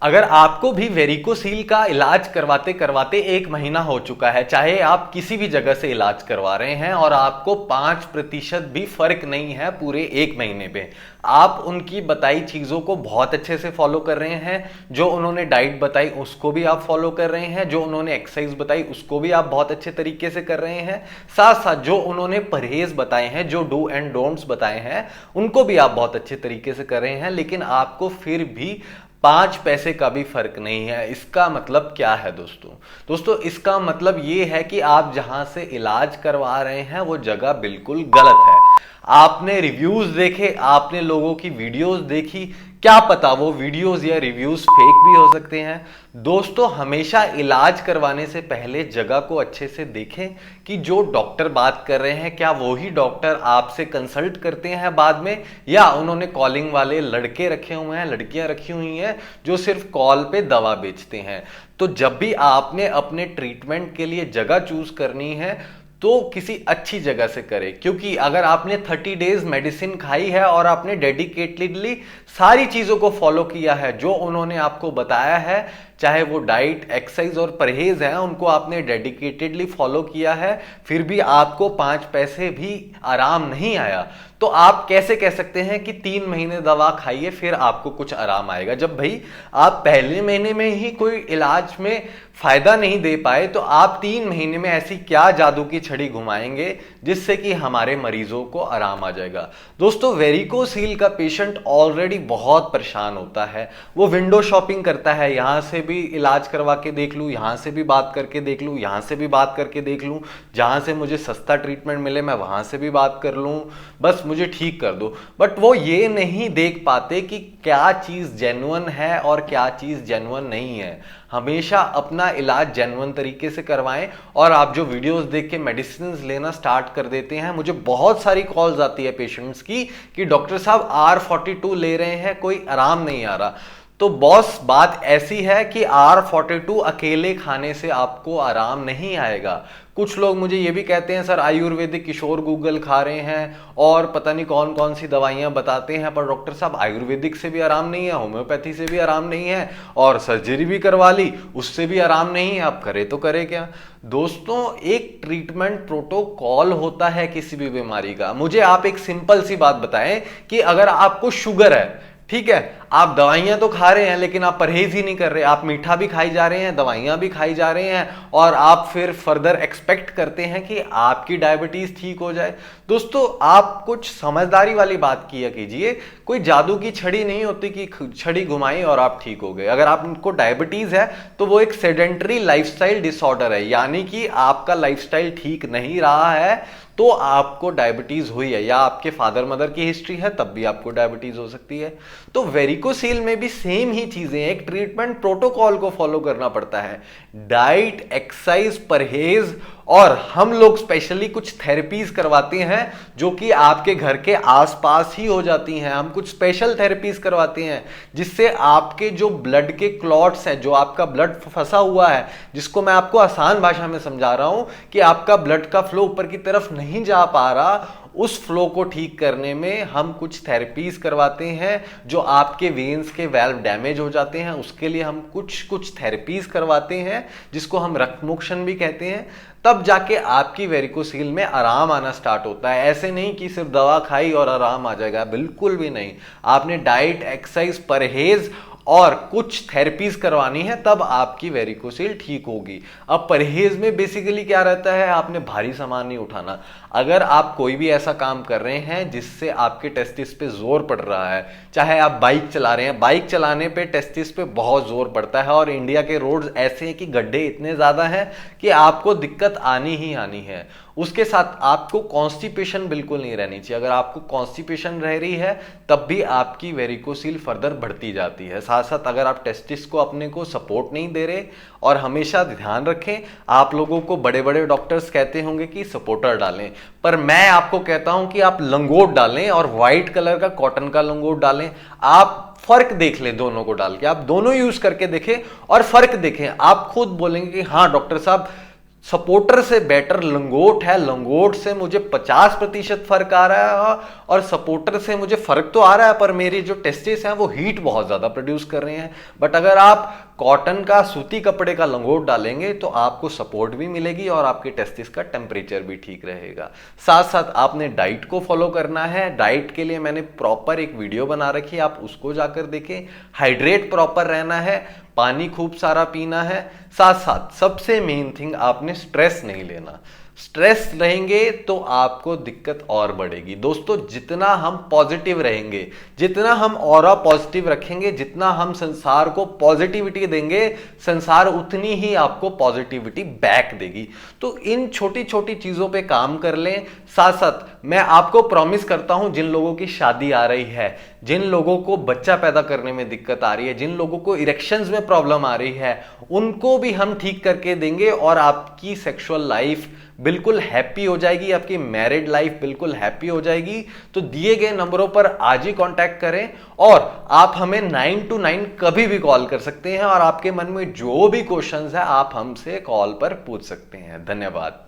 अगर आपको भी वेरिकोसील का इलाज करवाते करवाते 1 महीना हो चुका है, चाहे आप किसी भी जगह से इलाज करवा रहे हैं और आपको 5% भी फर्क नहीं है पूरे 1 महीने पे, आप उनकी बताई चीजों को बहुत अच्छे से फॉलो कर रहे हैं, जो उन्होंने डाइट बताई उसको भी आप फॉलो कर रहे हैं, जो उन्होंने एक्सरसाइज बताई उसको भी आप बहुत अच्छे तरीके से कर रहे हैं, साथ साथ जो उन्होंने परहेज बताए हैं, जो डू एंड डोंट्स बताए हैं उनको भी आप बहुत अच्छे तरीके से कर रहे हैं, लेकिन आपको फिर भी 5 पैसे का भी फर्क नहीं है। इसका मतलब क्या है दोस्तों इसका मतलब ये है कि आप जहां से इलाज करवा रहे हैं वो जगह बिल्कुल गलत है। आपने रिव्यूज देखे, आपने लोगों की वीडियोस देखी, क्या पता वो वीडियोस या रिव्यूज फेक भी हो सकते हैं। दोस्तों हमेशा इलाज करवाने से पहले जगह को अच्छे से देखें कि जो डॉक्टर बात कर रहे हैं क्या वो ही डॉक्टर आपसे कंसल्ट करते हैं बाद में, या उन्होंने कॉलिंग वाले लड़के रखे हुए हैं, लड़कियां रखी हुई हैं जो सिर्फ कॉल पे दवा बेचते हैं। तो जब भी आपने अपने ट्रीटमेंट के लिए जगह चूज करनी है तो किसी अच्छी जगह से करें, क्योंकि अगर आपने 30 डेज मेडिसिन खाई है और आपने डेडिकेटेडली सारी चीजों को फॉलो किया है जो उन्होंने आपको बताया है, चाहे वो डाइट एक्सरसाइज और परहेज है उनको आपने डेडिकेटेडली फॉलो किया है, फिर भी आपको 5 पैसे भी आराम नहीं आया, तो आप कैसे कह सकते हैं कि 3 महीने दवा खाइए फिर आपको कुछ आराम आएगा, जब भाई आप पहले महीने में ही कोई इलाज में फायदा नहीं दे पाए तो आप 3 महीने में ऐसी क्या जादू की छड़ी घुमाएंगे जिससे कि हमारे मरीजों को आराम आ जाएगा। दोस्तों वेरिकोसील का पेशेंट ऑलरेडी बहुत परेशान होता है, वो विंडो शॉपिंग करता है, यहां से भी इलाज करवा के देख लूं, यहां से भी बात करके देख लूं, यहां से भी बात करके देख लूं, जहां से मुझे सस्ता ट्रीटमेंट मिले मैं वहां से भी बात कर लूं, बस मुझे ठीक कर दो। बट वो ये नहीं देख पाते कि क्या चीज जेन्युइन है और क्या चीज जेन्युइन नहीं है। हमेशा अपना इलाज जेन्युइन तरीके से करवाएं। और आप जो वीडियोस देख के मेडिसिन लेना स्टार्ट कर देते हैं, मुझे बहुत सारी कॉल्स आती है पेशेंट्स की कि डॉक्टर साहब R42 ले रहे हैं, कोई आराम नहीं आ रहा। तो बॉस बात ऐसी है कि R42 अकेले खाने से आपको आराम नहीं आएगा। कुछ लोग मुझे ये भी कहते हैं सर आयुर्वेदिक किशोर गूगल खा रहे हैं और पता नहीं कौन कौन सी दवाइयां बताते हैं, पर डॉक्टर साहब आयुर्वेदिक से भी आराम नहीं है, होम्योपैथी से भी आराम नहीं है और सर्जरी भी करवा ली उससे भी आराम नहीं है, आप करे तो करे क्या। दोस्तों एक ट्रीटमेंट प्रोटोकॉल होता है किसी भी बीमारी का। मुझे आप एक सिंपल सी बात बताएं कि अगर आपको शुगर है, ठीक है, आप दवाइयां तो खा रहे हैं लेकिन आप परहेज ही नहीं कर रहे, आप मीठा भी खाई जा रहे हैं, दवाइयां भी खाई जा रहे हैं और आप फिर फर्दर एक्सपेक्ट करते हैं कि आपकी डायबिटीज ठीक हो जाए। दोस्तों आप कुछ समझदारी वाली बात किया कीजिए, कोई जादू की छड़ी नहीं होती कि छड़ी घुमाई और आप ठीक हो गए। अगर आपको डायबिटीज है तो वो एक सेडेंटरी लाइफस्टाइल डिसऑर्डर है, यानी कि आपका लाइफस्टाइल ठीक नहीं रहा है तो आपको डायबिटीज हुई है, या आपके फादर मदर की हिस्ट्री है तब भी आपको डायबिटीज हो सकती है। तो वेरिकोसील में भी सेम ही चीजें, एक ट्रीटमेंट प्रोटोकॉल को फॉलो करना पड़ता है, डाइट एक्सरसाइज परहेज, और हम लोग स्पेशली कुछ थेरेपीज करवाते हैं जो कि आपके घर के आसपास ही हो जाती हैं। हम कुछ स्पेशल थेरेपीज करवाते हैं जिससे आपके जो ब्लड के क्लॉट्स हैं, जो आपका ब्लड फंसा हुआ है, जिसको मैं आपको आसान भाषा में समझा रहा हूं कि आपका ब्लड का फ्लो ऊपर की तरफ नहीं जा पा रहा, उस फ्लो को ठीक करने में हम कुछ थेरेपीज करवाते हैं। जो आपके वेन्स के वाल्व डैमेज हो जाते हैं उसके लिए हम कुछ थेरेपीज करवाते हैं जिसको हम रक्तमोक्षण भी कहते हैं, तब जाके आपकी वेरिकोसील में आराम आना स्टार्ट होता है। ऐसे नहीं कि सिर्फ दवा खाई और आराम आ जाएगा, बिल्कुल भी नहीं। आपने डाइट एक्सरसाइज परहेज और कुछ थेरेपीज करवानी है तब आपकी वेरिकोसील ठीक होगी। अब परहेज में बेसिकली क्या रहता है, आपने भारी सामान नहीं उठाना। अगर आप कोई भी ऐसा काम कर रहे हैं जिससे आपके टेस्टिस पे जोर पड़ रहा है, चाहे आप बाइक चला रहे हैं, बाइक चलाने पे टेस्टिस पे बहुत जोर पड़ता है और इंडिया के रोड्स ऐसे हैं कि गड्ढे इतने ज्यादा हैं कि आपको दिक्कत आनी ही आनी है। उसके साथ आपको कॉन्स्टिपेशन बिल्कुल नहीं रहनी चाहिए। अगर आपको कॉन्स्टिपेशन रह रही है तब भी आपकी वेरिकोसील फर्दर बढ़ती जाती है। साथ साथ अगर आप टेस्टिस को अपने को सपोर्ट नहीं दे रहे, और हमेशा ध्यान रखें, आप लोगों को बड़े बड़े डॉक्टर्स कहते होंगे कि सपोर्टर डालें, पर मैं आपको कहता हूं कि आप लंगोट डालें और व्हाइट कलर का कॉटन का लंगोट डालें। आप फर्क देख लें दोनों को डाल के, आप दोनों यूज करके देखें और फर्क देखें, आप खुद बोलेंगे कि हाँ डॉक्टर साहब सपोर्टर से बेटर लंगोट है, लंगोट से मुझे 50% फर्क आ रहा है और सपोर्टर से मुझे फर्क तो आ रहा है पर मेरी जो टेस्टिस हैं वो हीट बहुत ज्यादा प्रोड्यूस कर रहे हैं। बट अगर आप कॉटन का, सूती कपड़े का लंगोट डालेंगे तो आपको सपोर्ट भी मिलेगी और आपके टेस्टिस का टेम्परेचर भी ठीक रहेगा। साथ साथ आपने डाइट को फॉलो करना है। डाइट के लिए मैंने प्रॉपर एक वीडियो बना रखी है, आप उसको जाकर देखें। हाइड्रेट प्रॉपर रहना है, पानी खूब सारा पीना है। साथ साथ सबसे मेन थिंग, आपने स्ट्रेस नहीं लेना। स्ट्रेस रहेंगे तो आपको दिक्कत और बढ़ेगी। दोस्तों जितना हम पॉजिटिव रहेंगे, जितना हम ऑरा पॉजिटिव रखेंगे, जितना हम संसार को पॉजिटिविटी देंगे, संसार उतनी ही आपको पॉजिटिविटी बैक देगी। तो इन छोटी छोटी चीजों पे काम कर लें। साथ साथ मैं आपको प्रॉमिस करता हूं, जिन लोगों की शादी आ रही है, जिन लोगों को बच्चा पैदा करने में दिक्कत आ रही है, जिन लोगों को इरेक्शंस में प्रॉब्लम आ रही है, उनको भी हम ठीक करके देंगे और आपकी सेक्सुअल लाइफ बिल्कुल हैप्पी हो जाएगी, आपकी मैरिड लाइफ बिल्कुल हैप्पी हो जाएगी। तो दिए गए नंबरों पर आज ही कांटेक्ट करें और आप हमें 9 to 9 कभी भी कॉल कर सकते हैं और आपके मन में जो भी क्वेश्चंस है आप हमसे कॉल पर पूछ सकते हैं। धन्यवाद।